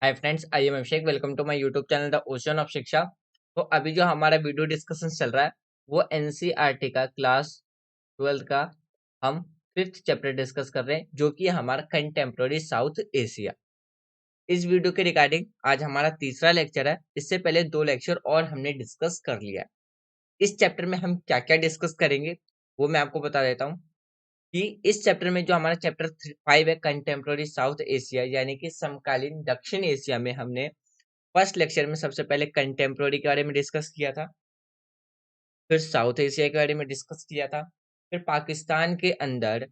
Hi friends, I am Abhishek. Welcome to my YouTube channel the ocean of Shiksha. तो अभी जो हमारा वीडियो डिस्कशन चल रहा है वो एनसीईआरटी का क्लास 12 का हम फिफ्थ चैप्टर डिस्कस कर रहे हैं, जो कि हमारा कंटेम्प्रोरी साउथ एशिया। इस वीडियो के रिगार्डिंग आज हमारा तीसरा लेक्चर है। इससे पहले दो लेक्चर और हमने डिस्कस कर लिया है। इस चैप्टर में हम क्या क्या डिस्कस करेंगे वो मैं आपको बता देता हूँ कि इस चैप्टर में जो हमारा चैप्टर 5 है कंटेम्प्रोरी साउथ एशिया यानी कि समकालीन दक्षिण एशिया में, हमने फर्स्ट लेक्चर में सबसे पहले कंटेम्प्रोरी के बारे में डिस्कस किया था, फिर साउथ एशिया के बारे में डिस्कस किया था, फिर पाकिस्तान के अंदर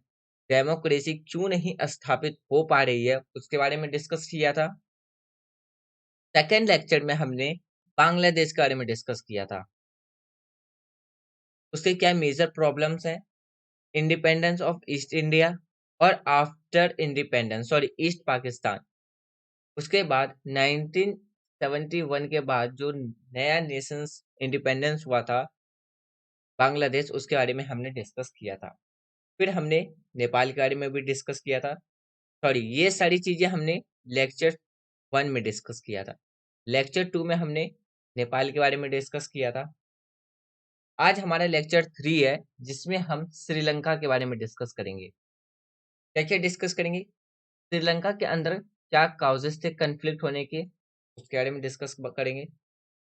डेमोक्रेसी क्यों नहीं स्थापित हो पा रही है उसके बारे में डिस्कस किया था। सेकेंड लेक्चर में हमने बांग्लादेश के बारे में डिस्कस किया था, उसके क्या मेजर प्रॉब्लम्स हैं, इंडिपेंडेंस ऑफ ईस्ट इंडिया और after independence sorry east Pakistan. उसके बाद 1971 के बाद जो नया नेशंस इंडिपेंडेंस हुआ था बांग्लादेश, उसके बारे में हमने डिस्कस किया था। फिर हमने नेपाल के बारे में भी डिस्कस किया था। सॉरी, ये सारी चीजें हमने लेक्चर 1 में डिस्कस किया था। लेक्चर 2 में हमने नेपाल के बारे में डिस्कस किया था। आज हमारा लेक्चर 3 है जिसमें हम श्रीलंका के बारे में डिस्कस करेंगे। क्या क्या डिस्कस करेंगे? श्रीलंका के अंदर क्या काउजेस थे कन्फ्लिक्ट होने के, उसके बारे में डिस्कस करेंगे।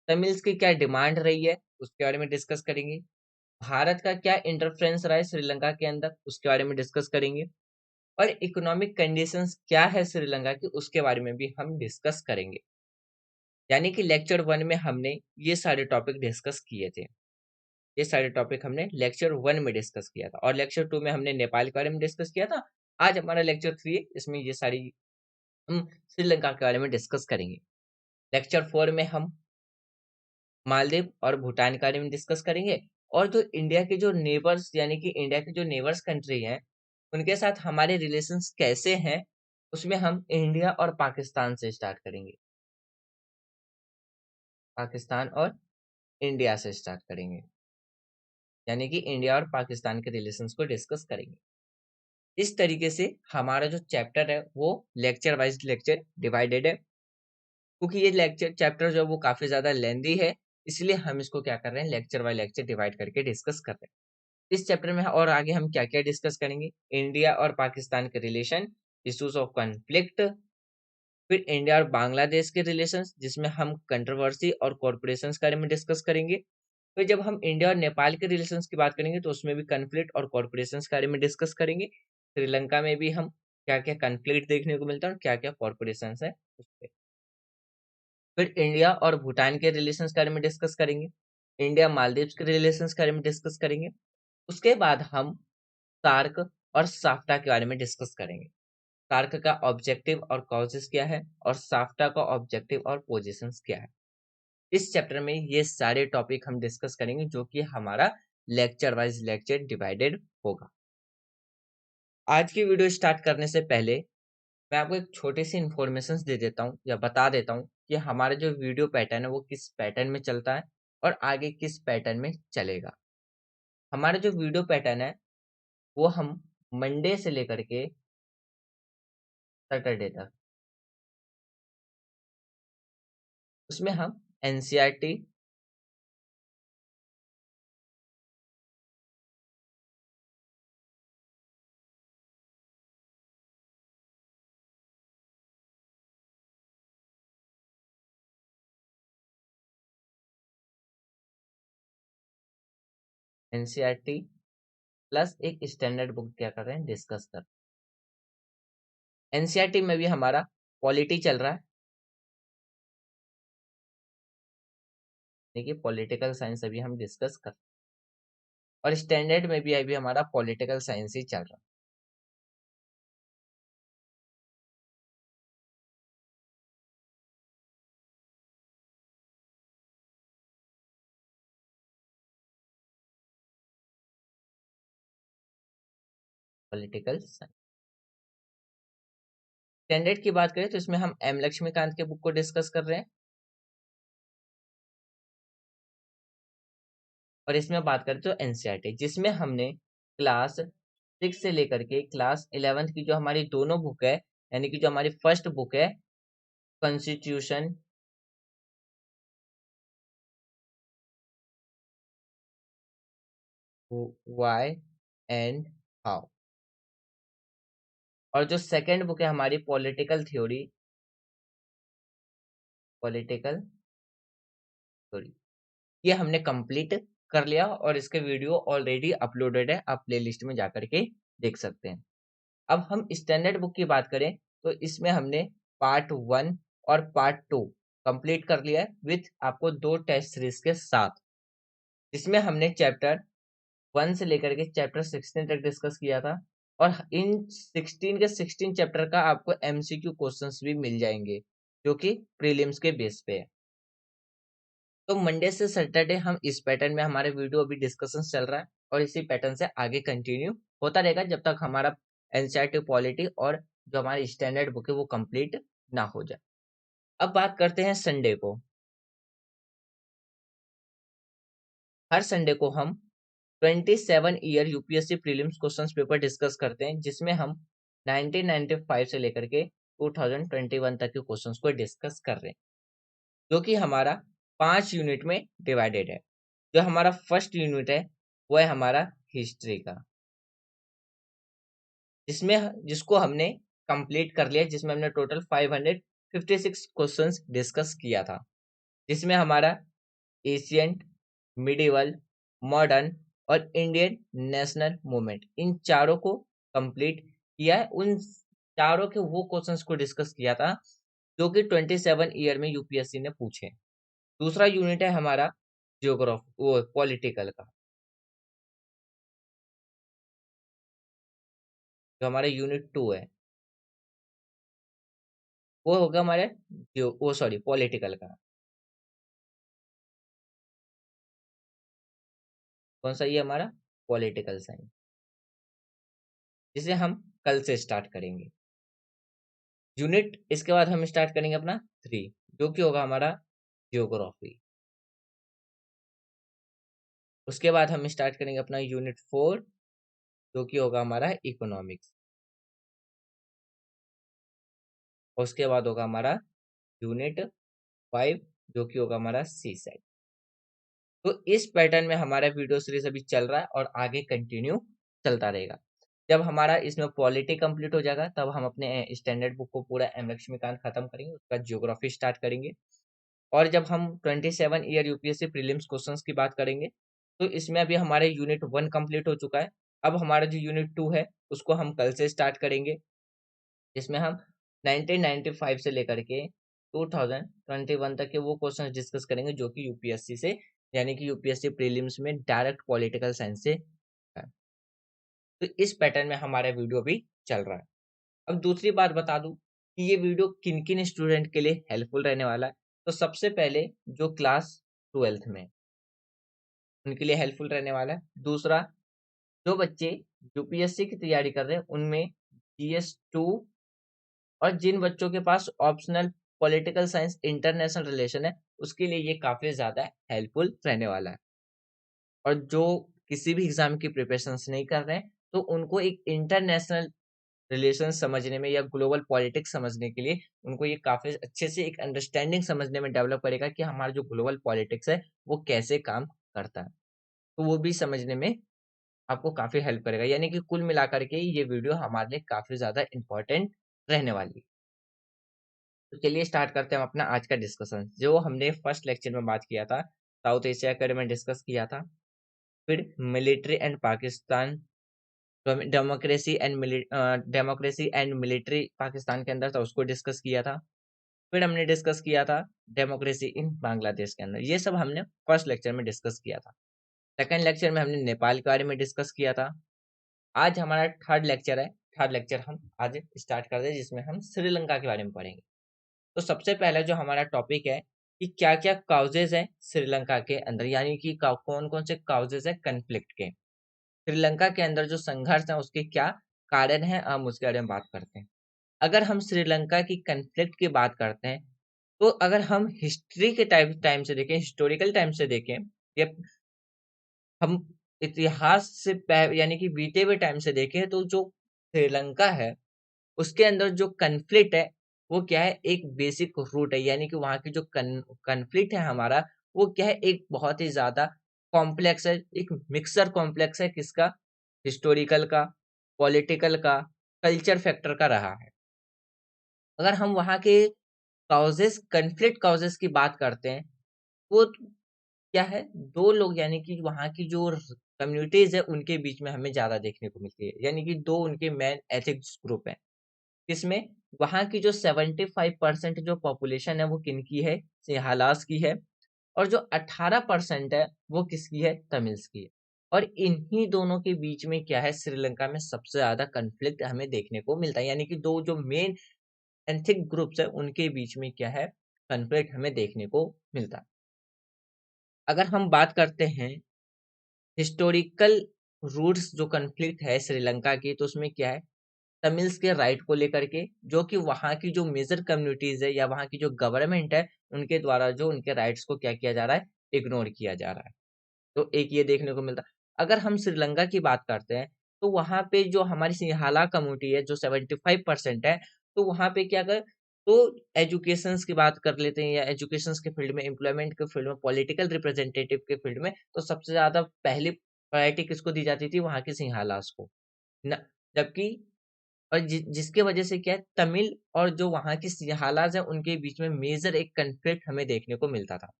तमिल्स की क्या डिमांड रही है उसके बारे में डिस्कस करेंगे। भारत का क्या इंटरफ्रेंस रहा है श्रीलंका के अंदर उसके बारे में डिस्कस करेंगे। और इकोनॉमिक कंडीशंस क्या है श्रीलंका की उसके बारे में भी हम डिस्कस करेंगे। यानी कि लेक्चर 1 में हमने ये सारे टॉपिक डिस्कस किए थे। ये सारे टॉपिक हमने लेक्चर 1 में डिस्कस किया था और लेक्चर 2 में हमने नेपाल के बारे में डिस्कस किया था। आज हमारा लेक्चर 3 है, इसमें ये सारी हम श्रीलंका के बारे में डिस्कस करेंगे। लेक्चर 4 में हम मालदीव और भूटान के बारे में डिस्कस करेंगे। और जो इंडिया के जो नेबर्स यानी कि इंडिया के जो नेबर्स कंट्री हैं उनके साथ हमारे रिलेशंस कैसे हैं, उसमें हम इंडिया और पाकिस्तान से स्टार्ट करेंगे। पाकिस्तान और इंडिया से स्टार्ट करेंगे, यानी कि इंडिया और पाकिस्तान के रिलेशंस को डिस्कस करेंगे। इस तरीके से हमारा जो चैप्टर है वो लेक्चर वाइज लेक्चर डिवाइडेड है। क्योंकि ये लेक्चर चैप्टर जो है वो काफी ज्यादा लेंदी है, इसलिए हम इसको क्या कर रहे हैं, लेक्चर बाय लेक्चर डिवाइड करके डिस्कस कर रहे हैं। इस चैप्टर में और आगे हम क्या क्या डिस्कस करेंगे, इंडिया और पाकिस्तान के रिलेशन, इश्यूज ऑफ कॉन्फ्लिक्ट, फिर इंडिया और बांग्लादेश के रिलेशंस जिसमें हम कंट्रोवर्सी और कॉर्पोरेशन के बारे में डिस्कस करेंगे। फिर जब हम इंडिया और नेपाल के रिलेशंस की बात करेंगे तो उसमें भी कन्फ्लिक्ट और कॉर्पोरेशन के बारे में डिस्कस करेंगे। श्रीलंका में भी हम क्या क्या कन्फ्लिक्ट देखने को मिलता है और क्या क्या कॉर्पोरेशन है उस पे। फिर इंडिया और भूटान के रिलेशंस के बारे में डिस्कस करेंगे, इंडिया मालदीव्स के रिलेशंस के बारे में डिस्कस करेंगे। उसके बाद हम सार्क और साफ्टा के बारे में डिस्कस करेंगे। सार्क का ऑब्जेक्टिव और कॉजेस क्या है और साफ्टा का ऑब्जेक्टिव और पोजीशंस क्या है। इस चैप्टर में ये सारे टॉपिक हम डिस्कस करेंगे, जो कि हमारा लेक्चर वाइज लेक्चर डिवाइडेड होगा। आज की वीडियो स्टार्ट करने से पहले मैं आपको एक छोटी सी इन्फॉर्मेशन दे देता हूँ या बता देता हूँ कि हमारा जो वीडियो पैटर्न है वो किस पैटर्न में चलता है और आगे किस पैटर्न में चलेगा। हमारा जो वीडियो पैटर्न है वो हम मंडे से लेकर के सैटरडे तक, उसमें हम एनसीईआरटी, एनसीईआरटी प्लस एक स्टैंडर्ड बुक क्या कर रहे हैं, डिस्कस कर। एनसीईआरटी में भी हमारा पॉलिटी चल रहा है, देखिए पॉलिटिकल साइंस अभी हम डिस्कस कर, और स्टैंडर्ड में भी अभी हमारा पॉलिटिकल साइंस ही चल रहा है। पॉलिटिकल साइंस स्टैंडर्ड की बात करें तो इसमें हम एम लक्ष्मीकांत के बुक को डिस्कस कर रहे हैं, और इसमें बात करें तो एनसीईआरटी जिसमें हमने क्लास 6 से लेकर के क्लास 11th की जो हमारी दोनों बुक है, यानी कि जो हमारी फर्स्ट बुक है कॉन्स्टिट्यूशन व्हाई एंड हाउ। और जो सेकंड बुक है हमारी पॉलिटिकल थ्योरी, ये हमने कंप्लीट कर लिया और इसके वीडियो ऑलरेडी अपलोडेड है, आप प्लेलिस्ट में जाकर के देख सकते हैं। अब हम स्टैंडर्ड बुक की बात करें तो इसमें हमने पार्ट 1 और पार्ट 2 कंप्लीट कर लिया है विथ आपको 2 टेस्ट सीरीज के साथ। इसमें हमने चैप्टर 1 से लेकर के चैप्टर 16 तक डिस्कस किया था और इन 16 के 16 चैप्टर का आपको एमसीक्यू क्वेश्चंस भी मिल जाएंगे जो कि प्रीलिम्स के बेस पे है। तो मंडे से सैटरडे हम इस पैटर्न में हमारे वीडियो अभी डिस्कशन चल रहा है और इसी पैटर्न से आगे कंटिन्यू होता रहेगा जब तक हमारा एनसीईआरटी पॉलिटी और जो हमारी स्टैंडर्ड बुक है वो कंप्लीट ना हो जाए। अब बात करते हैं संडे को। हर संडे को हम 27 year UPSC prelims questions paper discuss करते हैं जिसमें हम 1995 से लेकर के 2021 तक के क्वेश्चंस को डिस्कस कर रहे हैं जो कि हमारा 5 यूनिट में डिवाइडेड है। जो हमारा फर्स्ट यूनिट है वो है हमारा हिस्ट्री का, जिसको हमने कंप्लीट कर लिया, जिसमें हमने टोटल 556 क्वेश्चंस डिस्कस किया था, जिसमें हमारा एशियंट, मिडिवल, मॉडर्न और इंडियन नेशनल मूवमेंट इन चारों को कंप्लीट किया है। उन चारों के वो क्वेश्चंस को डिस्कस किया था जो कि 27 ईयर में यूपीएससी ने पूछे। दूसरा यूनिट है हमारा जियोग्राफी वो पॉलिटिकल का, जो हमारा यूनिट 2 है वो होगा हमारे वो सॉरी पॉलिटिकल का। कौन सा? ये हमारा पॉलिटिकल साइंस, जिसे हम कल से स्टार्ट करेंगे। यूनिट इसके बाद हम स्टार्ट करेंगे अपना 3 जो कि होगा हमारा जियोग्राफी। उसके बाद हम स्टार्ट करेंगे अपना यूनिट 4 जो कि होगा हमारा इकोनॉमिक्स। उसके बाद होगा हमारा यूनिट 5 जो कि होगा हमारा सी सेट। तो इस पैटर्न में हमारा वीडियो सीरीज अभी चल रहा है और आगे कंटिन्यू चलता रहेगा। जब हमारा इसमें पॉलिटी कंप्लीट हो जाएगा तब हम अपने स्टैंडर्ड बुक को पूरा एम लक्ष्मीकांत खत्म करेंगे, उसका जियोग्राफी स्टार्ट करेंगे। और जब हम 27 ईयर यूपीएससी प्रीलिम्स क्वेश्चंस की बात करेंगे तो इसमें अभी हमारे यूनिट 1 कंप्लीट हो चुका है। अब हमारा जो यूनिट 2 है उसको हम कल से स्टार्ट करेंगे, जिसमें हम 1995 से लेकर के 2021 तक के वो क्वेश्चंस डिस्कस करेंगे जो कि यूपीएससी से यानी कि यूपीएससी प्रीलिम्स में डायरेक्ट पॉलिटिकल साइंस से है। तो इस पैटर्न में हमारा वीडियो भी चल रहा है। अब दूसरी बात बता दूं कि ये वीडियो किन किन स्टूडेंट के लिए हेल्पफुल रहने वाला है। तो सबसे पहले जो क्लास 12th में उनके लिए हेल्पफुल रहने वाला है। दूसरा, जो बच्चे यूपीएससी की तैयारी कर रहे हैं उनमें जीएस 2 और जिन बच्चों के पास optional political science international relation है उसके लिए ये काफी ज्यादा हेल्पफुल रहने वाला है। और जो किसी भी एग्जाम की प्रिपरेशन नहीं कर रहे हैं तो उनको एक इंटरनेशनल रिलेशन समझने में या ग्लोबल पॉलिटिक्स समझने के लिए उनको ये काफी अच्छे से एक अंडरस्टैंडिंग समझने में डेवलप करेगा कि हमारा जो ग्लोबल पॉलिटिक्स है वो कैसे काम करता है। तो वो भी समझने में आपको काफी हेल्प करेगा, यानी कि कुल मिलाकर के ये वीडियो हमारे लिए काफी ज्यादा इंपॉर्टेंट रहने वाली है। तो चलिए स्टार्ट करते हैं हम अपना आज का डिस्कशन। जो हमने फर्स्ट लेक्चर में बात किया था साउथ एशिया के बारे में डिस्कस किया था, फिर military and Pakistan, democracy and military Pakistan के अंदर था उसको डिस्कस किया था। फिर हमने डिस्कस किया था डेमोक्रेसी इन बांग्लादेश के अंदर, ये सब हमने फर्स्ट लेक्चर में डिस्कस किया था। सेकंड लेक्चर में हमने नेपाल के बारे में डिस्कस किया था। आज हमारा थर्ड लेक्चर है। थर्ड लेक्चर हम आज स्टार्ट करते हैं जिसमें हम श्रीलंका के बारे में पढ़ेंगे। तो सबसे पहला जो हमारा टॉपिक है कि क्या क्या काउजेज है श्रीलंका के अंदर, यानी कि कौन कौन से काउजेज है कन्फ्लिक्ट के। श्रीलंका के अंदर जो संघर्ष है उसके क्या कारण है, हम उसके बारे में बात करते हैं। अगर हम श्रीलंका की कन्फ्लिक्ट की बात करते हैं तो अगर हम हिस्ट्री के टाइम से देखें, हिस्टोरिकल टाइम से देखें या हम इतिहास से यानी कि बीते हुए टाइम से देखें तो जो श्रीलंका है उसके अंदर जो कन्फ्लिक्ट है वो क्या है, एक बेसिक रूट है, यानी कि वहाँ की जो कन्फ्लिक्ट है हमारा, वो क्या है, एक बहुत ही ज़्यादा कॉम्प्लेक्स है, एक मिक्सर कॉम्प्लेक्स है, किसका, हिस्टोरिकल का, पॉलिटिकल का, कल्चर फैक्टर का रहा है। अगर हम वहाँ के कॉजेज़, कन्फ्लिक्ट कॉजेज़ की बात करते हैं, वो क्या है, 2 लोग, यानी कि वहाँ की जो कम्युनिटीज़ है उनके बीच में हमें ज़्यादा देखने को मिलती है। यानी कि 2 उनके मेन एथिक्स ग्रुप हैं। इसमें वहाँ की जो 75% जो पॉपुलेशन है वो किनकी है? सिंहलाज़ की है, और जो 18% है वो किसकी है? तमिल्स की है। और इन्हीं दोनों के बीच में क्या है, श्रीलंका में सबसे ज़्यादा कॉन्फ्लिक्ट हमें देखने को मिलता है। यानी कि 2 जो मेन एथनिक ग्रुप्स हैं उनके बीच में क्या है, कॉन्फ्लिक्ट हमें देखने को मिलता है। अगर हम बात करते हैं हिस्टोरिकल रूट्स, जो कॉन्फ्लिक्ट है श्रीलंका की, तो उसमें क्या है, तमिल्स के राइट को लेकर के, जो कि वहाँ की जो मेजर कम्युनिटीज है या वहाँ की जो गवर्नमेंट है, उनके द्वारा जो उनके राइट्स को क्या किया जा रहा है, इग्नोर किया जा रहा है। तो एक ये देखने को मिलता है। अगर हम श्रीलंका की बात करते हैं, तो वहाँ पे जो हमारी सिंहाला कम्युनिटी है, जो 75% है, तो वहाँ पे क्या कर, तो एजुकेशंस की बात कर लेते हैं, या एजुकेशंस के फील्ड में, एम्प्लॉयमेंट के फील्ड में, पॉलिटिकल रिप्रेजेंटेटिव के फील्ड में, तो सबसे ज़्यादा पहली प्रायोरिटी किसको दी जाती थी? वहाँ के सिंहालास को। न जबकि और जिसकी वजह से क्या है, तमिल और जो वहाँ की सिंहालाज हैं, उनके बीच में मेजर एक कॉन्फ्लिक्ट हमें देखने को मिलता था।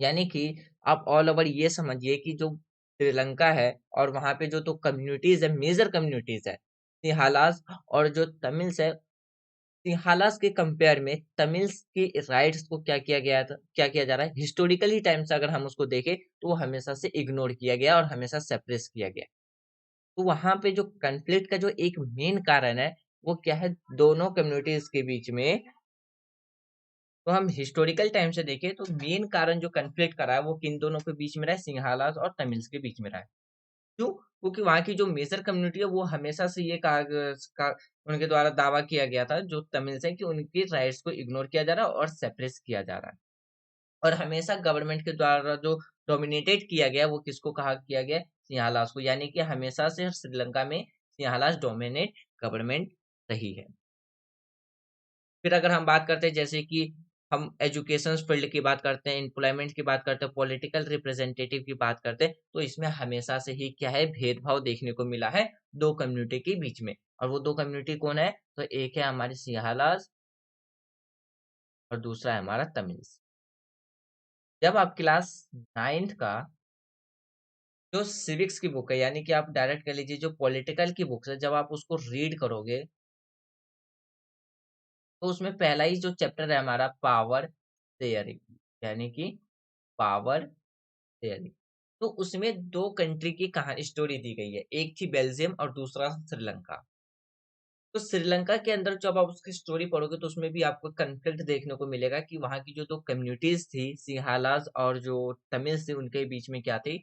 यानी कि आप ऑल ओवर ये समझिए कि जो श्रीलंका है और वहाँ पे जो तो कम्युनिटीज़ है, मेजर कम्युनिटीज़ है, सिंहालास और जो तमिल्स है, सिंहालास के कंपेयर में तमिल्स के राइट्स को क्या किया जा रहा है, हिस्टोरिकली टाइम से अगर हम उसको देखें, तो वो हमेशा से इग्नोर किया गया और हमेशा सप्रेस किया गया। तो वहाँ पे जो कॉन्फ्लिक्ट का जो एक मेन कारण है, वो क्या है, दोनों कम्युनिटीज़ के बीच में, तो हम हिस्टोरिकल टाइम से देखें तो मेन कारण जो कॉन्फ्लिक्ट करा है, वो किन दोनों के बीच में रहा है, सिंहालास और तमिल्स के बीच में रहा है। क्यों? क्योंकि वहाँ की जो मेजर कम्युनिटी है, वो हमेशा से ये का उनके द्वारा दावा किया गया था, जो तमिल्स हैं, कि उनके राइट्स को इग्नोर किया जा रहा है और सप्रेस किया जा रहा है। और हमेशा गवर्नमेंट के द्वारा जो डोमिनेटेड किया गया, वो किसको कहा किया गया? सिंहालास को। यानी कि हमेशा से श्रीलंका में सिंहालास डोमिनेट गवर्नमेंट रही है। फिर अगर हम बात करते हैं, जैसे कि हम एजुकेशन फील्ड की बात करते हैं, एम्प्लॉयमेंट की बात करते हैं, पॉलिटिकल रिप्रेजेंटेटिव की बात करते हैं, तो इसमें हमेशा से ही क्या है, भेदभाव देखने को मिला है 2 कम्युनिटी के बीच में। और वो 2 कम्युनिटी कौन है? तो एक है हमारी सिंहालास और दूसरा है हमारा तमिल्स। जब आप क्लास 9th का जो सिविक्स की बुक है, यानी कि आप डायरेक्ट कह लीजिए जो पॉलिटिकल की बुक्स है, जब आप उसको रीड करोगे, तो उसमें पहला ही जो चैप्टर है हमारा, पावर शेयरिंग, यानी कि पावर शेयरिंग। तो उसमें 2 कंट्री की कहानी स्टोरी दी गई है। एक थी बेल्जियम और दूसरा श्रीलंका। तो श्रीलंका के अंदर जब आप उसकी स्टोरी पढ़ोगे, तो उसमें भी आपको कॉन्फ्लिक्ट देखने को मिलेगा कि वहाँ की जो 2 कम्युनिटीज़ थी, सिंहालास और जो तमिल्स थे, उनके बीच में क्या थी,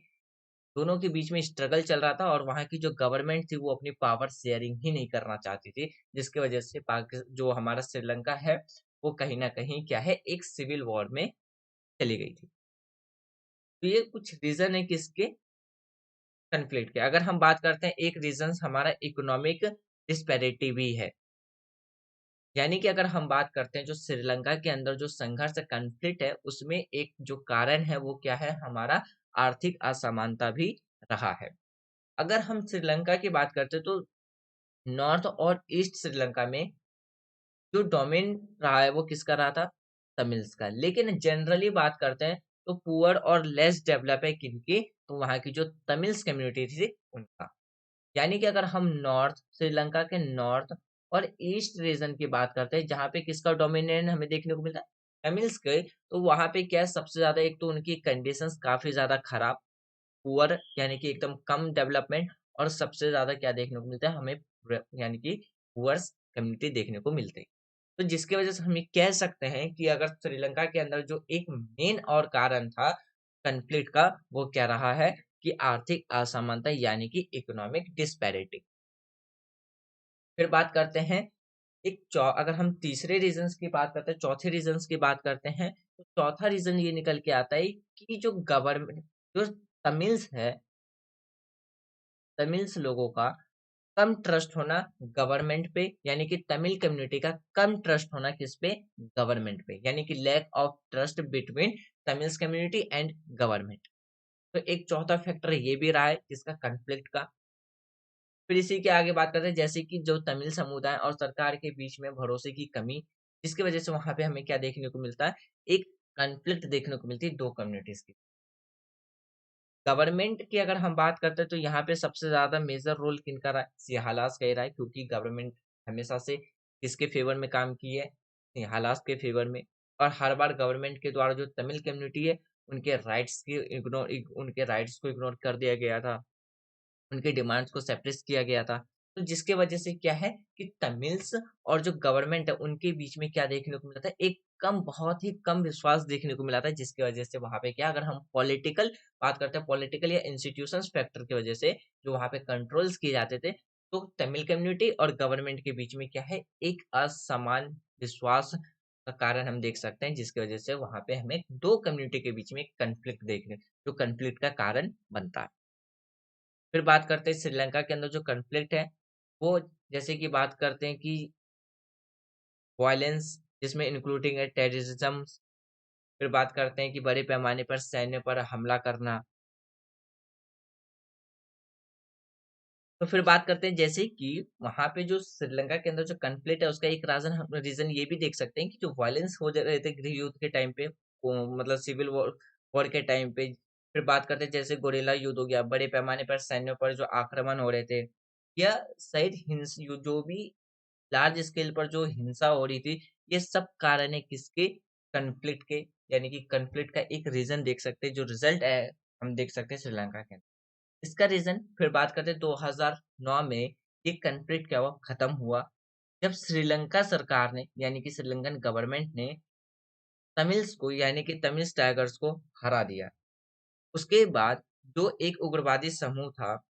दोनों के बीच में स्ट्रगल चल रहा था, और वहाँ की जो गवर्नमेंट थी, वो अपनी पावर शेयरिंग ही नहीं करना चाहती थी, जिसकी वजह से जो हमारा श्रीलंका है, वो कहीं न कहीं क्या है, एक सिविल वॉर में चली गई थी। तो ये कुछ रीज़न है किसके, कॉन्फ्लिक्ट के। अगर हम बात करते हैं, एक रीज़न हमारा इकोनॉमिक डिस्पैरिटी भी है। यानी कि अगर हम बात करते हैं, जो श्रीलंका के अंदर जो संघर्ष कॉन्फ्लिक्ट है, उसमें एक जो कारण है, वो क्या है, हमारा आर्थिक असमानता भी रहा है। अगर हम श्रीलंका की बात करते हैं, तो नॉर्थ और ईस्ट श्रीलंका में जो डोमेन रहा है, वो किसका रहा था? तमिल्स का। लेकिन जनरली बात करते हैं, तो पुअर और लेस डेवलप है किनकी? तो वहाँ की जो तमिल्स कम्युनिटी थी, उनका। यानी कि अगर हम नॉर्थ, श्रीलंका के नॉर्थ और ईस्ट रीजन की बात करते हैं, जहाँ पे किसका डोमिनेशन हमें देखने को मिलता है? तमिल्स के। तो वहाँ पे क्या है, सबसे ज़्यादा एक तो उनकी कंडीशंस काफ़ी ज़्यादा खराब, पुअर, यानी कि एकदम कम डेवलपमेंट, और सबसे ज़्यादा क्या देखने को मिलता है हमें, यानी कि पुअर्स कम्युनिटी देखने को मिलते हैं। तो जिसकी वजह से हम ये कह सकते हैं कि अगर श्रीलंका के अंदर जो एक मेन और कारण था कॉन्फ्लिक्ट का, वो क्या रहा है, कि आर्थिक असमानता, यानी कि इकोनॉमिक डिस्पैरिटी। फिर बात करते हैं, अगर हम तीसरे रीजंस की बात करते हैं, चौथे रीजंस की बात करते हैं, तो चौथा रीजन ये निकल के आता है कि जो गवर्नमेंट, जो तमिल्स है, तमिल्स लोगों का कम ट्रस्ट होना गवर्नमेंट पे, यानी कि तमिल कम्युनिटी का कम ट्रस्ट होना किस पे, गवर्नमेंट पे, यानी कि lack of trust between Tamils community and government. तो एक चौथा फैक्टर ये भी रहा है जिसका कन्फ्लिक्ट का। फिर इसी के आगे बात करते हैं जैसे कि जो तमिल समुदाय और सरकार के बीच में भरोसे की कमी, जिसकी वजह से वहां पे हमें क्या देखने को मिलता है, एक कन्फ्लिक्ट देखने को मिलती है दो कम्युनिटीज की। गवर्नमेंट की अगर हम बात करते हैं तो यहाँ पे सबसे ज्यादा मेजर रोल किनका रहा है, सिंहालास का ही रहा है, क्योंकि गवर्नमेंट हमेशा से किसके फेवर में काम की है, सिंहालास के फेवर में। और हर बार गवर्नमेंट के द्वारा जो तमिल कम्युनिटी है उनके राइट्स को इग्नोर कर दिया गया था, उनके डिमांड्स को सप्रेस किया गया था। तो जिसके वजह से क्या है कि तमिल्स और जो गवर्नमेंट है उनके बीच में क्या देखने को मिला था, एक कम, बहुत ही कम विश्वास देखने को मिला था, जिसकी वजह से वहां पे क्या, अगर हम पॉलिटिकल बात करते हैं, पॉलिटिकल या इंस्टीट्यूशंस फैक्टर की वजह से जो वहां पे कंट्रोल्स किए जाते थे, तो तमिल कम्युनिटी और गवर्नमेंट के बीच में क्या है, एक असमान विश्वास का कारण हम देख सकते हैं, जिसकी वजह से वहां पे हमें दो कम्युनिटी के बीच में कंफ्लिक्ट देखने, जो कंफ्लिक्ट का कारण बनता है। फिर बात करते हैं श्रीलंका के अंदर जो कॉन्फ्लिक्ट है, वो जैसे कि बात करते हैं कि वायलेंस, जिसमें इंक्लूडिंग है टेररिज्म। फिर बात करते हैं कि बड़े पैमाने पर सैन्य पर हमला करना। तो फिर बात करते हैं जैसे कि वहां पे जो श्रीलंका के अंदर जो कॉन्फ्लिक्ट है उसका एक रीजन ये भी देख सकते हैं कि जो वायलेंस हो जा रहे थे गृह युद्ध के टाइम पे, मतलब सिविल वॉर वॉर के टाइम पे। फिर बात करते हैं जैसे गोरेला युद्ध हो गया, बड़े पैमाने पर सैन्यों पर जो आक्रमण हो रहे थे, या शायद जो भी लार्ज स्केल पर जो हिंसा हो रही थी, ये सब कारण है किसके, कन्फ्लिक्ट के। यानी कि कन्फ्लिक्ट का एक रीजन देख सकते हैं, जो रिजल्ट है हम देख सकते हैं श्रीलंका के अंदर। इसका रीजन फिर बात करते हैं 2009 में ये कन्फ्लिक्ट क्या हुआ, खत्म हुआ, जब श्रीलंका सरकार ने, यानी कि श्रीलंकन गवर्नमेंट ने तमिल्स को, यानी कि तमिल्स टाइगर्स को हरा दिया। उसके बाद जो एक उग्रवादी समूह था,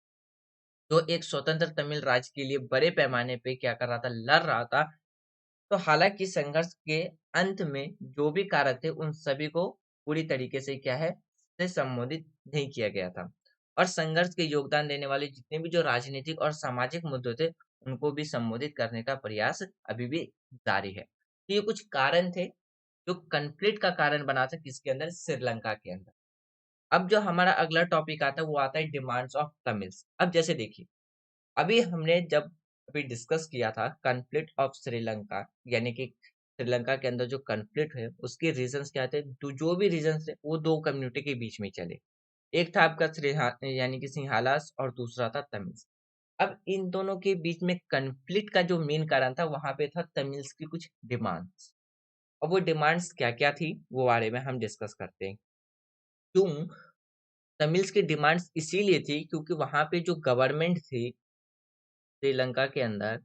जो एक स्वतंत्र तमिल राज्य के लिए बड़े पैमाने पे क्या कर रहा था, लड़ रहा था, तो हालांकि संघर्ष के अंत में जो भी कारक थे उन सभी को पूरी तरीके से क्या है, से संबोधित नहीं किया गया था। और संघर्ष के योगदान देने वाले जितने भी जो राजनीतिक और सामाजिक मुद्दे थे उनको भी संबोधित करने का प्रयास अभी भी जारी है। तो ये कुछ कारण थे जो कन्फ्लिक्ट का कारण बना था किसके अंदर, श्रीलंका के अंदर। अब जो हमारा अगला टॉपिक आता है वो आता है डिमांड्स ऑफ तमिल्स। अब जैसे देखिए, अभी हमने जब अभी डिस्कस किया था कॉन्फ्लिक्ट ऑफ श्रीलंका, यानी कि श्रीलंका के अंदर जो कॉन्फ्लिक्ट है उसके रीजंस क्या थे, तो जो भी रीजंस थे वो दो कम्युनिटी के बीच में चले। एक था आपका यानी कि सिंहालास, और दूसरा था तमिल्स। अब इन दोनों के बीच में कॉन्फ्लिक्ट का जो मेन कारण था वहां पे था तमिल्स की कुछ डिमांड्स। अब वो डिमांड्स क्या क्या थी वो बारे में हम डिस्कस करते हैं। क्यों तमिल्स की डिमांड्स इसीलिए थी क्योंकि वहां पे जो गवर्नमेंट थी श्रीलंका के अंदर,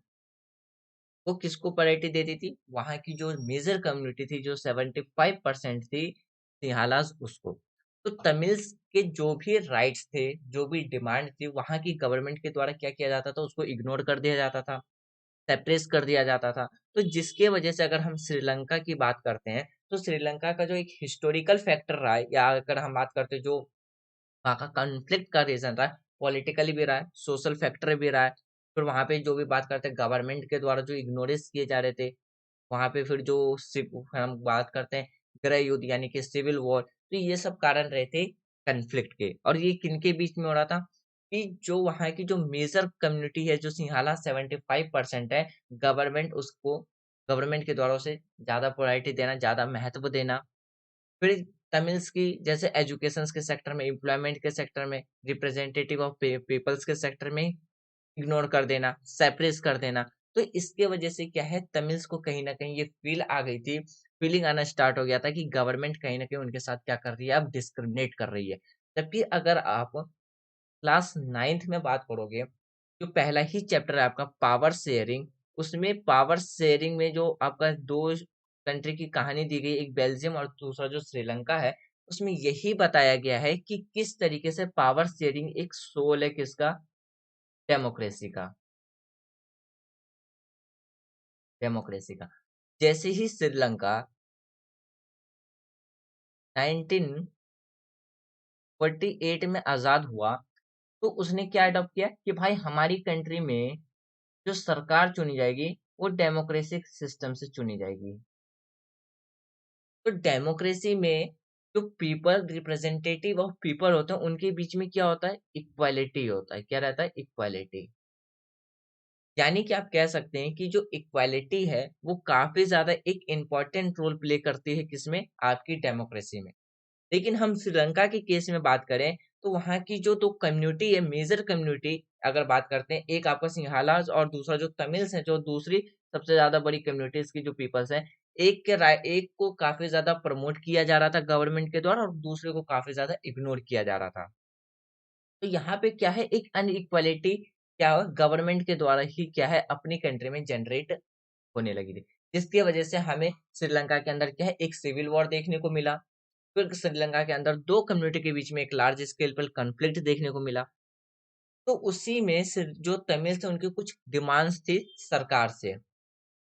वो किसको प्रायोरिटी देती थी, वहां की जो मेजर कम्युनिटी थी जो 75% थी, सिंहालास, उसको। तो तमिल्स के जो भी राइट्स थे, जो भी डिमांड थी, वहां की गवर्नमेंट के द्वारा क्या किया जाता था, उसको इग्नोर कर दिया जाता था, सप्रेस कर दिया जाता था। तो जिसके वजह से अगर हम श्रीलंका की बात करते हैं तो श्रीलंका का जो एक हिस्टोरिकल फैक्टर रहा है, या अगर हम बात करते हैं जो वहाँ का कॉन्फ्लिक्ट का रीजन रहा है, पॉलिटिकली भी रहा है, सोशल फैक्टर भी रहा है। फिर वहां पे जो भी बात करते हैं गवर्नमेंट के द्वारा जो इग्नोरेंस किए जा रहे थे, वहां पे फिर जो हम बात करते हैं गृह युद्ध यानी कि सिविल वॉर, तो ये सब कारण रहे थे कन्फ्लिक्ट के। और ये किनके बीच में हो रहा था कि जो वहाँ की जो मेजर कम्युनिटी है जो सिंहाला 75% है, गवर्नमेंट के द्वारा उसे ज्यादा प्रायोरिटी देना, ज्यादा महत्व देना। फिर तमिल्स की जैसे एजुकेशन के सेक्टर में, एम्प्लॉयमेंट के सेक्टर में, रिप्रेजेंटेटिव ऑफ पीपल्स के सेक्टर में इग्नोर कर देना, सैप्रेस कर देना। तो इसके वजह से क्या है, तमिल्स को कहीं न कहीं ये फ़ील आ गई थी, फ़ीलिंग आना स्टार्ट हो गया था कि गवर्नमेंट कहीं न कहीं उनके साथ क्या कर रही है, अब डिस्क्रिमिनेट कर रही है। जबकि अगर आप क्लास 9th में बात करोगे, जो पहला ही चैप्टर है आपका पावर शेयरिंग, उसमें पावर शेयरिंग में जो आपका 2 कंट्री की कहानी दी गई, एक बेल्जियम और दूसरा जो श्रीलंका है, उसमें यही बताया गया है कि किस तरीके से पावर शेयरिंग एक सोल है किसका, डेमोक्रेसी का। डेमोक्रेसी का। जैसे ही श्रीलंका 1948 में आजाद हुआ, तो उसने क्या अडॉप्ट किया कि भाई हमारी कंट्री में जो सरकार चुनी जाएगी वो डेमोक्रेटिक सिस्टम से चुनी जाएगी। तो डेमोक्रेसी में जो पीपल रिप्रेजेंटेटिव ऑफ पीपल होते हैं उनके बीच में क्या होता है, इक्वालिटी होता है। क्या रहता है, इक्वालिटी। यानी कि आप कह सकते हैं कि जो इक्वालिटी है वो काफी ज्यादा एक इम्पॉर्टेंट रोल प्ले करती है किसमें, आपकी डेमोक्रेसी में। लेकिन हम श्रीलंका के केस में बात करें तो वहाँ की जो दो कम्युनिटी है, मेजर कम्युनिटी अगर बात करते हैं, एक आपका सिंहालाज और दूसरा जो तमिल्स है, जो दूसरी सबसे ज्यादा बड़ी कम्युनिटीज की जो पीपल्स है, एक को काफी ज्यादा प्रमोट किया जा रहा था गवर्नमेंट के द्वारा और दूसरे को काफी ज्यादा इग्नोर किया जा रहा था। तो यहाँ पे क्या है, एक अनइक्वालिटी क्या गवर्नमेंट के द्वारा ही क्या है अपनी कंट्री में जनरेट होने लगी थी, जिसकी वजह से हमें श्रीलंका के अंदर क्या है, एक सिविल वॉर देखने को मिला। फिर श्रीलंका के अंदर दो कम्युनिटी के बीच में एक लार्ज स्केल पर कॉन्फ्लिक्ट देखने को मिला। तो उसी में जो तमिल थे उनकी कुछ डिमांड्स थी सरकार से।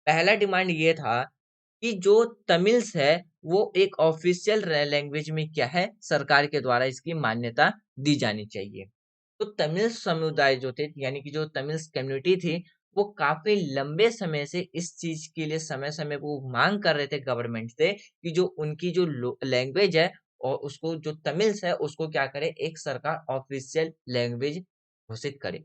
पहला डिमांड ये था कि जो तमिल्स है वो एक ऑफिशियल लैंग्वेज में क्या है, सरकार के द्वारा इसकी मान्यता दी जानी चाहिए। तो तमिल समुदाय जो थे, यानी कि जो तमिल कम्युनिटी थी, वो काफी लंबे समय से इस चीज के लिए समय समय वो मांग कर रहे थे गवर्नमेंट से कि जो उनकी जो लैंग्वेज है और उसको जो तमिल्स है उसको क्या करे, एक सरकार ऑफिशियल लैंग्वेज घोषित करे।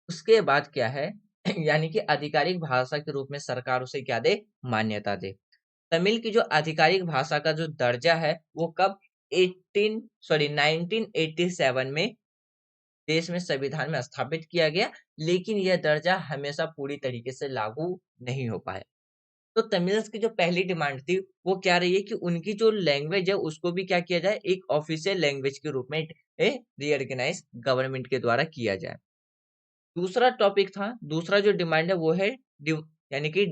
उसके बाद क्या है यानी कि आधिकारिक भाषा के रूप में सरकार उसे क्या दे, मान्यता दे। तमिल की जो आधिकारिक भाषा का जो दर्जा है वो कब 1987 में देश में संविधान में स्थापित किया गया, लेकिन यह दर्जा हमेशा पूरी तरीके से लागू नहीं हो पाया। तो तमिल्स की जो पहली डिमांड थी वो क्या रही है कि उनकी जो लैंग्वेज है उसको भी क्या किया जाए, एक ऑफिशियल लैंग्वेज के रूप में रिकॉग्नाइज गवर्नमेंट के द्वारा किया जाए। दूसरा टॉपिक था, दूसरा जो डिमांड है वो है यानी कि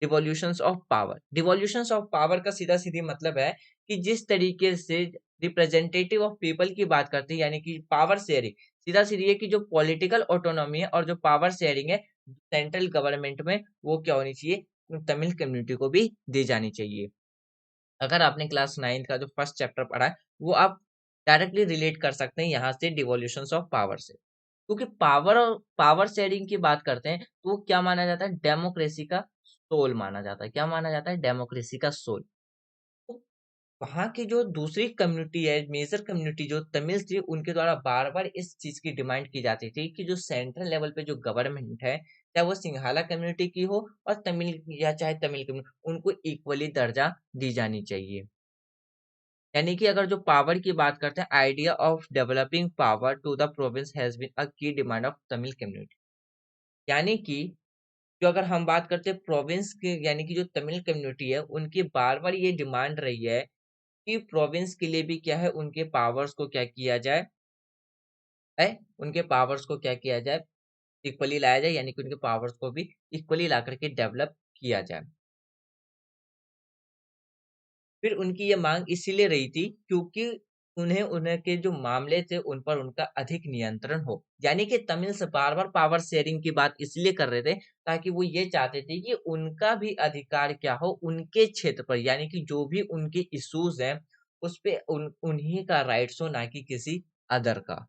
डिवोल्यूशंस ऑफ पावर। डिवोल्यूशंस ऑफ पावर का सीधा सीधी मतलब है कि जिस तरीके से रिप्रेजेंटेटिव ऑफ पीपल की बात करते हैं, यानी कि पावर शेयरिंग, सीधा सीधी है कि जो पॉलिटिकल ऑटोनॉमी है और जो पावर शेयरिंग है सेंट्रल गवर्नमेंट में, वो क्या होनी चाहिए, तमिल कम्युनिटी को भी दी जानी चाहिए। अगर आपने क्लास 9 का जो फर्स्ट चैप्टर पढ़ा है वो आप डायरेक्टली रिलेट कर सकते हैं यहाँ से डिवोल्यूशंस ऑफ पावर से। क्योंकि पावर शेयरिंग की बात करते हैं तो वो क्या माना जाता है, डेमोक्रेसी का सोल माना जाता है। क्या माना जाता है, डेमोक्रेसी का सोल। तो वहाँ की जो दूसरी कम्युनिटी है, मेजर कम्युनिटी जो तमिल थी, उनके द्वारा बार बार इस चीज की डिमांड की जाती थी कि जो सेंट्रल लेवल पे जो गवर्नमेंट है, चाहे वो सिंघाला कम्युनिटी की हो और तमिल या चाहे तमिल कम्युनिटी, उनको इक्वली दर्जा दी जानी चाहिए। यानी कि अगर जो पावर की बात करते हैं, idea of developing power to the province has been a key demand of Tamil community. यानी कि जो अगर हम बात करते हैं प्रोविंस के, यानी कि जो तमिल कम्युनिटी है उनकी बार बार ये डिमांड रही है कि प्रोविंस के लिए भी क्या है, उनके पावर्स को क्या किया जाए, है उनके पावर्स को क्या किया जाए, इक्वली लाया जाए, यानी कि उनके पावर्स को भी इक्वली ला करके डेवलप किया जाए। फिर उनकी ये मांग इसीलिए रही थी क्योंकि उन्हें उनके जो मामले थे उन पर उनका अधिक नियंत्रण हो। यानी कि तमिल से बार बार पावर शेयरिंग की बात इसलिए कर रहे थे ताकि वो ये चाहते थे कि उनका भी अधिकार क्या हो उनके क्षेत्र पर, यानी कि जो भी उनके इश्यूज हैं उस पे उन्हीं का राइट्स हो, ना कि किसी अदर का।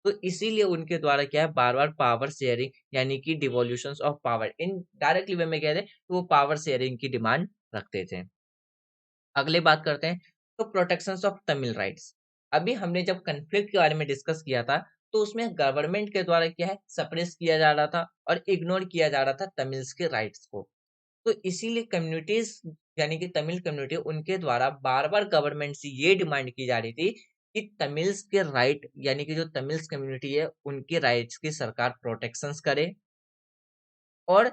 तो इसीलिए उनके द्वारा क्या है, बार बार पावर शेयरिंग यानी कि devolution of power, in directly way में कह रहे तो वो पावर शेयरिंग की डिमांड रखते थे। अगले बात करते हैं तो प्रोटेक्शंस ऑफ तमिल राइट्स। अभी हमने जब कन्फ्लिक्ट के बारे में डिस्कस किया था तो उसमें गवर्नमेंट के द्वारा क्या है, सप्रेस किया जा रहा था और इग्नोर किया जा रहा था तमिल्स के राइट्स को। तो इसीलिए कम्युनिटीज, यानी कि तमिल कम्युनिटी, उनके द्वारा बार बार गवर्नमेंट से ये डिमांड की जा रही थी कि तमिल्स के राइट, यानी कि जो तमिल्स कम्युनिटी है उनके राइट्स की सरकार प्रोटेक्शंस करे और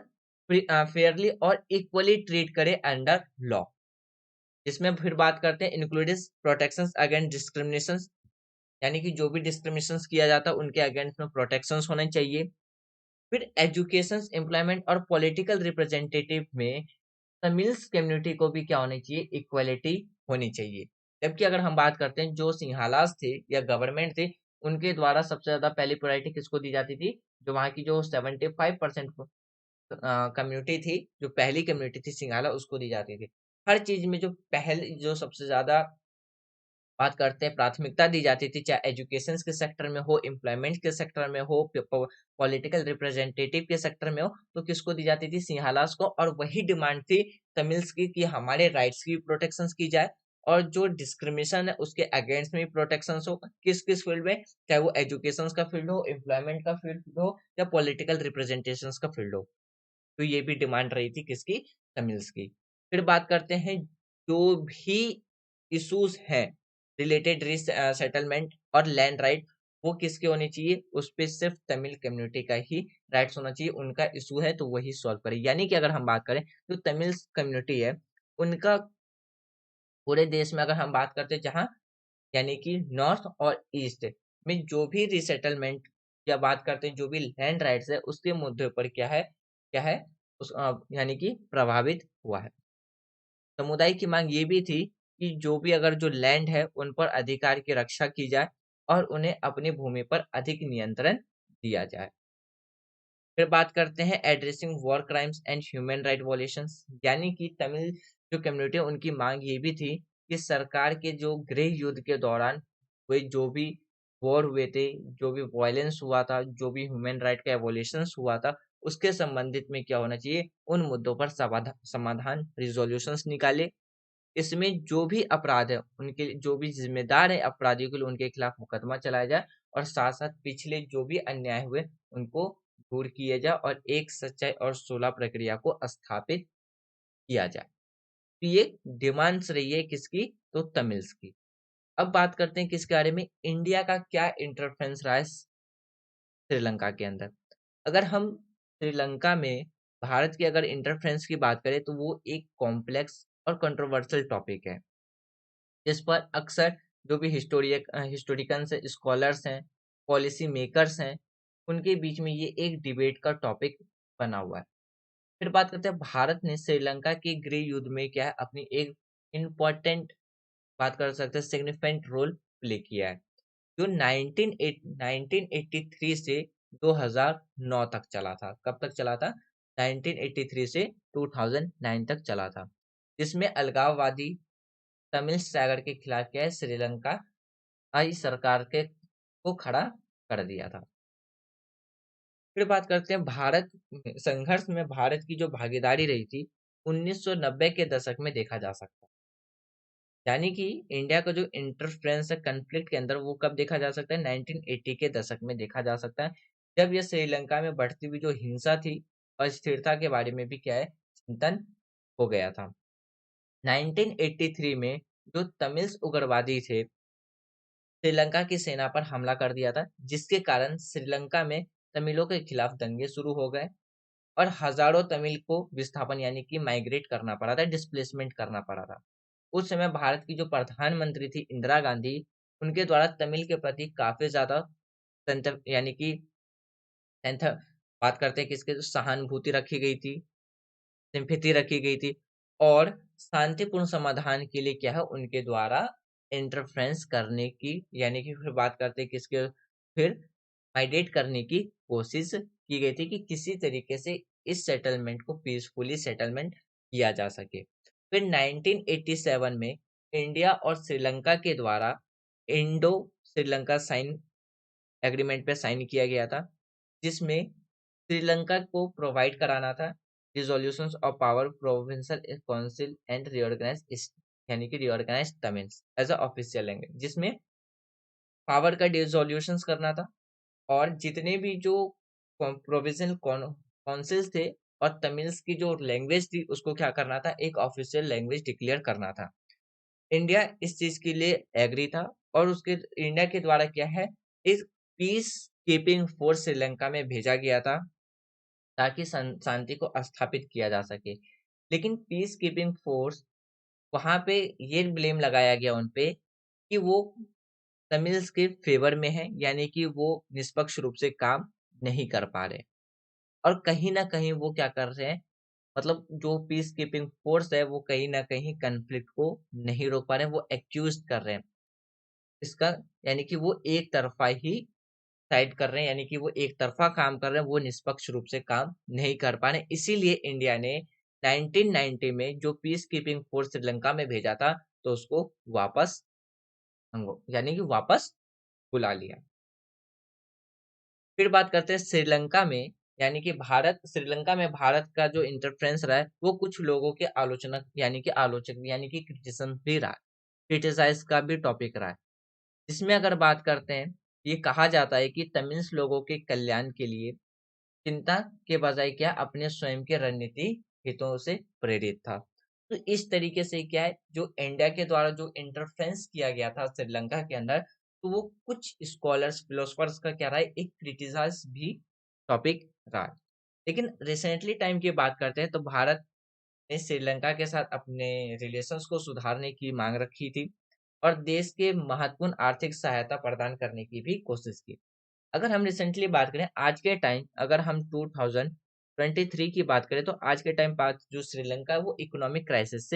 फेयरली और इक्वली ट्रीट करे अंडर लॉ। इसमें फिर बात करते हैं इंक्लूडिंग प्रोटेक्शंस अगेंस्ट डिस्क्रिमिनेशन, यानी कि जो भी डिस्क्रिमिनेशन किया जाता है उनके अगेंस्ट में प्रोटेक्शंस होने चाहिए। फिर एजुकेशन, एम्प्लॉयमेंट और पॉलिटिकल रिप्रेजेंटेटिव में तमिल्स कम्युनिटी को भी क्या होनी चाहिए, इक्वलिटी होनी चाहिए। जबकि अगर हम बात करते हैं जो सिंहालास थे या गवर्नमेंट थे, उनके द्वारा सबसे ज्यादा पहली प्रायोरिटी किसको दी जाती थी, जो वहाँ की जो 75% कम्युनिटी थी, जो पहली कम्युनिटी थी सिंघाला, उसको दी जाती थी। हर चीज में जो पहले जो सबसे ज्यादा बात करते हैं प्राथमिकता दी जाती थी, चाहे एजुकेशन के सेक्टर में हो, एम्प्लॉयमेंट के सेक्टर में हो, पॉलिटिकल रिप्रेजेंटेटिव के सेक्टर में हो, तो किसको दी जाती थी? सिंहालास को। और वही डिमांड थी तमिल्स की कि हमारे राइट्स की प्रोटेक्शन की जाए और जो डिस्क्रिमिनेशन है उसके अगेंस्ट में प्रोटेक्शन हो। किस किस फील्ड में? चाहे वो एजुकेशन का फील्ड हो, एम्प्लॉयमेंट का फील्ड हो, या पॉलिटिकल रिप्रेजेंटेशन का फील्ड हो। तो ये भी डिमांड रही थी किसकी? तमिल्स की। फिर बात करते हैं जो भी इश्यूज हैं रिलेटेड सेटलमेंट और लैंड राइट, वो किसके होने चाहिए? उस पे सिर्फ तमिल कम्युनिटी का ही राइट्स होना चाहिए। उनका इशू है तो वही सॉल्व करे। यानी कि अगर हम बात करें जो तमिल कम्युनिटी है उनका पूरे देश में अगर हम बात करते हैं जहाँ यानी कि नॉर्थ और ईस्ट में जो भी रिसेटलमेंट या बात करते हैं जो भी लैंड राइट्स है उसके मुद्दे पर क्या है यानी कि प्रभावित हुआ है। समुदाय की मांग ये भी थी कि जो भी अगर जो लैंड है उन पर अधिकार की रक्षा की जाए और उन्हें अपनी भूमि पर अधिक नियंत्रण दिया जाए। फिर बात करते हैं addressing war crimes and human right violations, यानी कि तमिल जो कम्युनिटी है उनकी मांग ये भी थी कि सरकार के जो गृह युद्ध के दौरान हुए जो भी वॉर हुए थे, जो भी वायलेंस हुआ था, जो भी ह्यूमन राइट का एवोल्यूशंस हुआ था, उसके संबंधित में क्या होना चाहिए? उन मुद्दों पर समाधान रिजोल्यूशंस निकाले। इसमें जो भी अपराध है उनके जो भी जिम्मेदार है अपराधियों के लिए उनके खिलाफ मुकदमा चलाया जाए और साथ साथ पिछले जो भी अन्याय हुए उनको दूर किया जाए और एक सच्चाई और सुलह प्रक्रिया को स्थापित किया जाए। तो ये डिमांड्स रही है किसकी? तो तमिल्स की। अब बात करते हैं किसके बारे में? इंडिया का क्या इंटरफेरेंस रहा है श्रीलंका के अंदर। अगर हम श्रीलंका में भारत की अगर इंटरफेरेंस की बात करें तो वो एक कॉम्प्लेक्स और कंट्रोवर्शियल टॉपिक है जिस पर अक्सर जो भी हिस्टोरिकन्स हैं, स्कॉलर्स हैं, पॉलिसी मेकर्स हैं, उनके बीच में ये एक डिबेट का टॉपिक बना हुआ है। फिर बात करते हैं भारत ने श्रीलंका के गृह युद्ध में क्या है अपनी एक इम्पोर्टेंट बात कर सकते हैं सिग्निफिकेंट रोल प्ले किया है जो 1983 से 2009 तक चला था। कब तक चला था? 1983 से 2009 तक चला था, जिसमें अलगाववादी तमिल टाइगर के खिलाफ क्या है श्रीलंका आई सरकार के को खड़ा कर दिया था। फिर बात करते हैं भारत संघर्ष में भारत की जो भागीदारी रही थी 1990 के दशक में देखा जा सकता है। यानी कि इंडिया का जो इंटरफ्रेंस है कन्फ्लिक्ट के अंदर वो कब देखा जा सकता है? 1980 के दशक में देखा जा सकता है, जब यह श्रीलंका में बढ़ती हुई जो हिंसा थी अस्थिरता के बारे में भी क्या है चिंतन हो गया था। 1983 में जो तमिल उग्रवादी थे श्रीलंका की सेना पर हमला कर दिया था, जिसके कारण श्रीलंका में तमिलों के खिलाफ दंगे शुरू हो गए और हजारों तमिल को विस्थापन यानी कि माइग्रेट करना पड़ा था, डिस्प्लेसमेंट करना पड़ा था। उस समय भारत की जो प्रधानमंत्री थी इंदिरा गांधी, उनके द्वारा तमिल के प्रति काफी ज्यादा यानी कि बात करते हैं किसके जो सहानुभूति रखी गई थी, सिंपैथी रखी गई थी और शांतिपूर्ण समाधान के लिए क्या है उनके द्वारा इंटरफ्रेंस करने की यानी कि फिर बात करते हैं किसके फिर माइग्रेट करने की कोशिश की गई थी कि किसी तरीके से इस सेटलमेंट को पीसफुली सेटलमेंट किया जा सके। फिर 1987 में इंडिया और श्रीलंका के द्वारा इंडो श्रीलंका साइन एग्रीमेंट पे साइन किया गया था, जिसमें श्रीलंका को प्रोवाइड कराना था resolutions of power provincial council and reorganise यानी कि reorganise Tamil as a official language, जिसमें पावर का डिसोल्यूशंस करना था और जितने भी जो प्रोविजनल काउंसिल्स थे और तमिल्स की जो लैंग्वेज थी उसको क्या करना था? एक ऑफिशियल लैंग्वेज डिक्लेयर करना था। इंडिया इस चीज के लिए एग्री था और उसके इंडिया के द्वारा क्या है इस पीस कीपिंग फोर्स श्रीलंका में भेजा गया था ताकि शांति को स्थापित किया जा सके। लेकिन पीस कीपिंग फोर्स वहां पे ये ब्लेम लगाया गया उन पे कि वो तमिल्स के फेवर में है, यानी कि वो निष्पक्ष रूप से काम नहीं कर पा रहे और कहीं ना कहीं वो क्या कर रहे हैं मतलब जो पीस कीपिंग फोर्स है वो कहीं ना कहीं कन्फ्लिक्ट को नहीं रोक पा रहे हैं, वो एक्यूज कर रहे हैं इसका, यानी कि वो एक तरफा ही साइड कर रहे हैं, यानी कि वो एक तरफा काम कर रहे हैं, वो निष्पक्ष रूप से काम नहीं कर पा रहे। इसीलिए इंडिया ने 1990 में जो पीस कीपिंग फोर्स श्रीलंका में भेजा था तो उसको वापस यानी कि वापस बुला लिया। फिर बात करते हैं श्रीलंका में, यानी कि श्रीलंका में भारत का जो इंटरफेरेंस रहा है वो कुछ लोगों के आलोचक यानी कि क्रिटिसिज्म भी रहा है, क्रिटिसाइज का भी टॉपिक रहा है। जिसमें अगर बात करते हैं, ये कहा जाता है कि तमिल्स लोगों के कल्याण के लिए चिंता के बजाय क्या अपने स्वयं के रणनीति हितों से प्रेरित था। तो इस तरीके से क्या है, जो इंडिया के द्वारा जो इंटरफेरेंस किया गया था श्रीलंका के अंदर, तो वो कुछ स्कॉलर्स फिलोसफर्स का क्या रहा है, एक क्रिटिसाइज भी टॉपिक रहा है। लेकिन रिसेंटली टाइम की बात करते हैं तो भारत ने श्रीलंका के साथ अपने रिलेशंस को सुधारने की मांग रखी थी और देश के महत्वपूर्ण आर्थिक सहायता प्रदान करने की भी कोशिश की। अगर हम रिसेंटली बात करें आज के टाइम, अगर हम 2023 की बात करें, तो आज के टाइम बात जो श्रीलंका है वो इकोनॉमिक क्राइसिस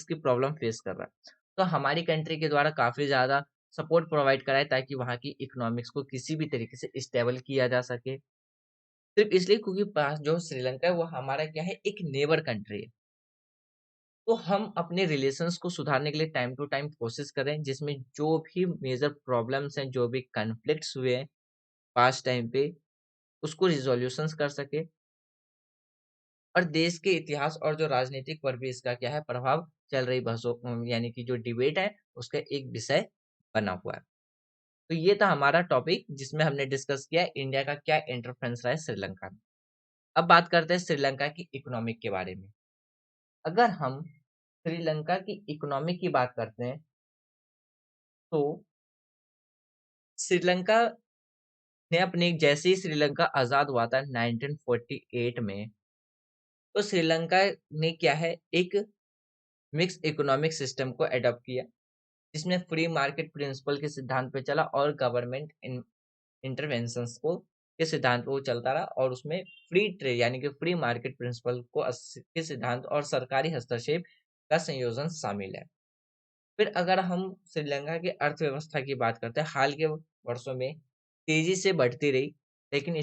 की प्रॉब्लम फेस कर रहा है। तो हमारी कंट्री के द्वारा काफी ज्यादा सपोर्ट प्रोवाइड कराए ताकि वहाँ की इकोनॉमिक्स को किसी भी तरीके से स्टेबल किया जा सके। सिर्फ इसलिए क्योंकि पास जो श्रीलंका है वो हमारा क्या है, एक नेबर कंट्री है। तो हम अपने रिलेशंस को सुधारने के लिए टाइम टू टाइम कोशिश करें, जिसमें जो भी मेजर प्रॉब्लम्स हैं, जो भी कन्फ्लिक्ट्स हुए हैं पास्ट टाइम पे, उसको रिजोल्यूशंस कर सके और देश के इतिहास और जो राजनीतिक पर भी इसका क्या है प्रभाव चल रही बहसों यानी कि जो डिबेट है उसका एक विषय बना हुआ है। तो ये था हमारा टॉपिक जिसमें हमने डिस्कस किया इंडिया का क्या इंटरफेरेंस रहा है श्रीलंका में। अब बात करते हैं श्रीलंका की इकोनॉमिक के बारे में। अगर हम श्रीलंका की इकोनॉमिक की बात करते हैं तो श्रीलंका ने अपने जैसे ही श्रीलंका आजाद हुआ था 1948 में, तो श्रीलंका ने क्या है, एक मिक्स इकोनॉमिक सिस्टम को एडॉप्ट किया जिसमें फ्री मार्केट प्रिंसिपल के सिद्धांत पे चला और गवर्नमेंट इंटरवेंशंस को के सिद्धांत पे वो चलता रहा और उसमें फ्री ट्रेड यानी कि फ्री मार्केट प्रिंसिपल के सिद्धांत और सरकारी हस्तक्षेप का संयोजन शामिल है। फिर अगर हम श्रीलंका की अर्थव्यवस्था की बात करते हैं, हाल के वर्षों में तेजी से बढ़ती रही, लेकिन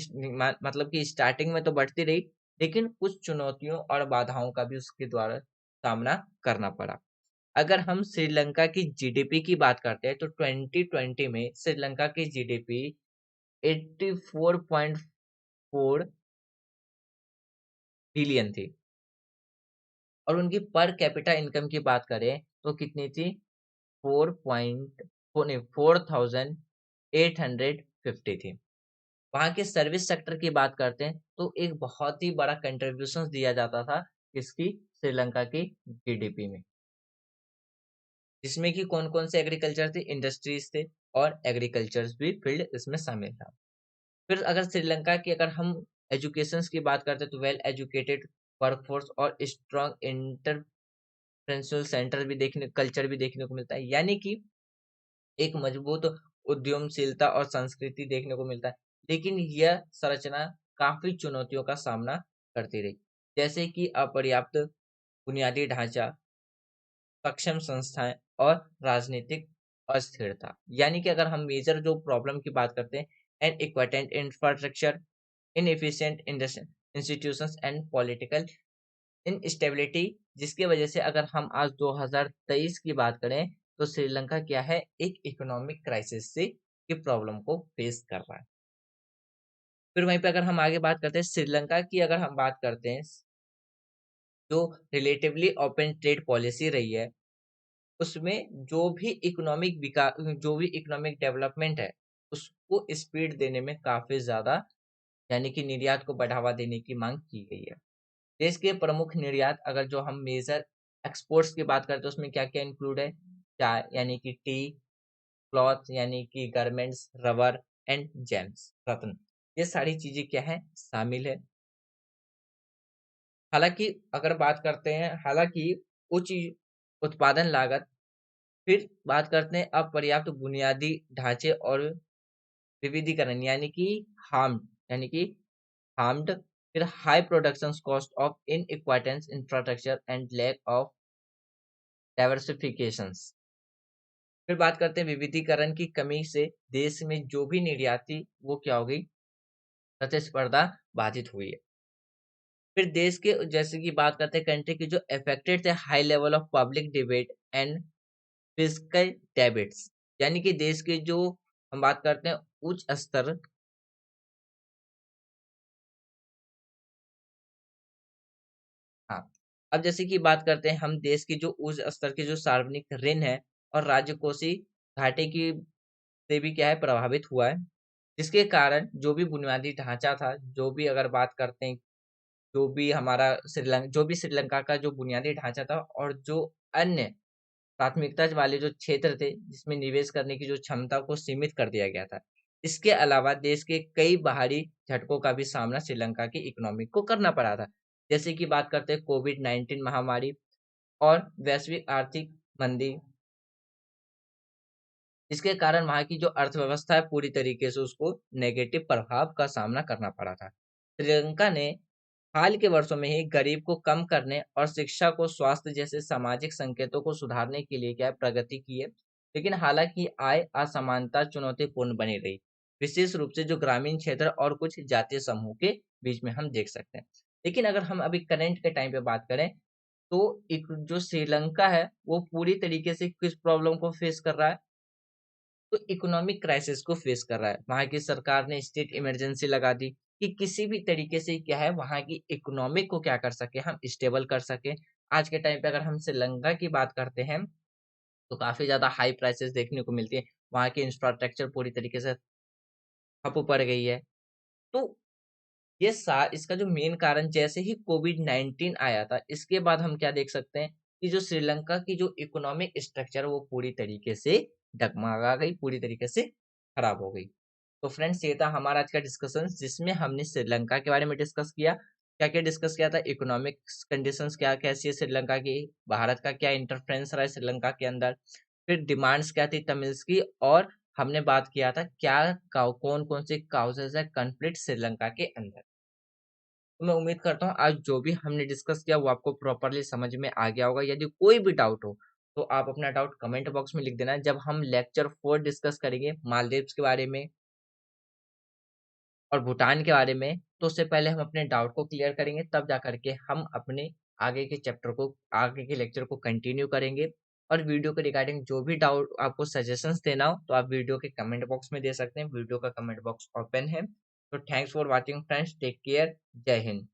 मतलब कि स्टार्टिंग में तो बढ़ती रही, लेकिन कुछ चुनौतियों और बाधाओं का भी उसके द्वारा सामना करना पड़ा। अगर हम श्रीलंका की जीडीपी की बात करते हैं तो 2020 में श्रीलंका की जीडीपी 84.4 बिलियन थी और उनकी पर कैपिटा इनकम की बात करें तो कितनी थी, 4.850 थी। वहाँ के सर्विस सेक्टर की बात करते हैं तो एक बहुत ही बड़ा कंट्रीब्यूशन दिया जाता था इसकी श्रीलंका की जीडीपी में, जिसमें कि कौन कौन से एग्रीकल्चर थे, इंडस्ट्रीज थे और एग्रीकल्चर भी फील्ड इसमें शामिल था। फिर अगर श्रीलंका की अगर हम एजुकेशन की बात करते हैं तो वेल एजुकेटेड वर्कफोर्स और स्ट्रॉन्ग इंटरप्रेन्योरियल सेंटर भी देखने कल्चर भी देखने को मिलता है, यानी कि एक मजबूत उद्यमशीलता और संस्कृति देखने को मिलता है। लेकिन यह संरचना काफी चुनौतियों का सामना करती रही, जैसे कि अपर्याप्त बुनियादी ढांचा, सक्षम संस्थाएं और राजनीतिक अस्थिरता। यानी कि अगर हम मेजर जो प्रॉब्लम की बात करते हैं, and equitant infrastructure, inefficient institutions and political instability, जिसकी वजह से अगर हम आज 2023 की बात करें तो श्रीलंका क्या है, एक इकोनॉमिक क्राइसिस से की प्रॉब्लम को फेस कर रहा है। फिर वहीं पे अगर हम आगे बात करते हैं श्रीलंका की, अगर हम बात करते हैं जो रिलेटिवली ओपन ट्रेड पॉलिसी रही है, उसमें जो भी इकोनॉमिक डेवलपमेंट है उसको स्पीड देने में काफी ज्यादा, यानी कि निर्यात को बढ़ावा देने की मांग की गई है। देश के प्रमुख निर्यात अगर जो हम मेजर एक्सपोर्ट्स की बात करते हैं उसमें क्या क्या इंक्लूड है, चाय यानी कि टी, क्लॉथ यानी कि गारमेंट्स, रबर एंड जेम्स रत्न, ये सारी चीजें क्या है शामिल है। हालांकि अगर बात करते हैं, हालांकि उच्च उत्पादन लागत, फिर बात करते हैं अपर्याप्त बुनियादी ढांचे और विविधीकरण यानी कि हार्म्ड, फिर high production cost of inequitable infrastructure and lack of diversifications. फिर बात करते हैं विविधीकरण की कमी से देश में जो भी निर्यात थी वो क्या हो गई, प्रतिस्पर्धा बाधित हुई है। फिर देश के जैसे कि बात करते हैं कंट्री की जो अफेक्टेड थे, high level of public debate and fiscal debits, यानी कि देश के जो हम बात करते हैं उच्च स्तर। हाँ, अब जैसे कि बात करते हैं हम देश की जो उच्च स्तर के जो सार्वजनिक ऋण है और राजकोषीय घाटे की से भी क्या है प्रभावित हुआ है, जिसके कारण जो भी बुनियादी ढांचा था, जो भी अगर बात करते हैं, जो भी श्रीलंका का जो बुनियादी ढांचा था और जो अन्य प्राथमिकता वाले जो क्षेत्र थे, जिसमें निवेश करने की जो क्षमता को सीमित कर दिया गया था। इसके अलावा देश के कई बाहरी झटकों का भी सामना श्रीलंका की इकोनॉमी को करना पड़ा था। जैसे कि बात करते हैं कोविड-19 महामारी और वैश्विक आर्थिक मंदी, जिसके कारण वहाँ की जो अर्थव्यवस्था है पूरी तरीके से उसको नेगेटिव प्रभाव का सामना करना पड़ा था। श्रीलंका ने हाल के वर्षों में ही गरीब को कम करने और शिक्षा को स्वास्थ्य जैसे सामाजिक संकेतों को सुधारने के लिए क्या है प्रगति की है। लेकिन हालांकि आय असमानता चुनौतीपूर्ण बनी रही, विशेष रूप से जो ग्रामीण क्षेत्र और कुछ जातीय समूह के बीच में हम देख सकते हैं। लेकिन अगर हम अभी करंट के टाइम पे बात करें, तो एक जो श्रीलंका है वो पूरी तरीके से किस प्रॉब्लम को फेस कर रहा है, तो इकोनॉमिक क्राइसिस को फेस कर रहा है। वहाँ की सरकार ने स्टेट इमरजेंसी लगा दी कि किसी भी तरीके से क्या है वहाँ की इकोनॉमिक को क्या कर सके, हम स्टेबल कर सके। आज के टाइम पे अगर हम श्रीलंका की बात करते हैं, तो काफी ज्यादा हाई प्राइसेस देखने को मिलती है। वहाँ की इंफ्रास्ट्रक्चर पूरी तरीके से ठप पड़ गई है। तो ये सा इसका जो मेन कारण जैसे ही कोविड-19 आया था, इसके बाद हम क्या देख सकते हैं कि जो श्रीलंका की जो इकोनॉमिक स्ट्रक्चर है वो पूरी तरीके से डगमगा गई, पूरी तरीके से खराब हो गई। तो फ्रेंड्स ये था हमारा आज का डिस्कशन, जिसमें हमने श्रीलंका के बारे में डिस्कस किया। क्या-क्या डिस्कस किया था? इकोनॉमिक्स कंडीशंस क्या कैसी है श्रीलंका की, भारत का क्या इंटरफेरेंस रहा है श्रीलंका के अंदर, फिर डिमांड्स क्या थी तमिल्स की, और हमने बात किया था क्या कौन-कौन से काउजेज़ है कॉन्फ्लिक्ट श्रीलंका के अंदर। तो मैं उम्मीद करता हूँ आज जो भी हमने डिस्कस किया वो आपको प्रॉपर्ली समझ में आ गया होगा। यदि कोई भी डाउट हो तो आप अपना डाउट कमेंट बॉक्स में लिख देना। जब हम लेक्चर 4 डिस्कस करेंगे मालदीव्स के बारे में और भूटान के बारे में, तो उससे पहले हम अपने डाउट को क्लियर करेंगे, तब जा करके हम अपने आगे के लेक्चर को कंटिन्यू करेंगे। और वीडियो के रिगार्डिंग जो भी डाउट आपको सजेशंस देना हो तो आप वीडियो के कमेंट बॉक्स में दे सकते हैं। वीडियो का कमेंट बॉक्स ओपन है। तो thanks for watching friends, take care, जय हिंद।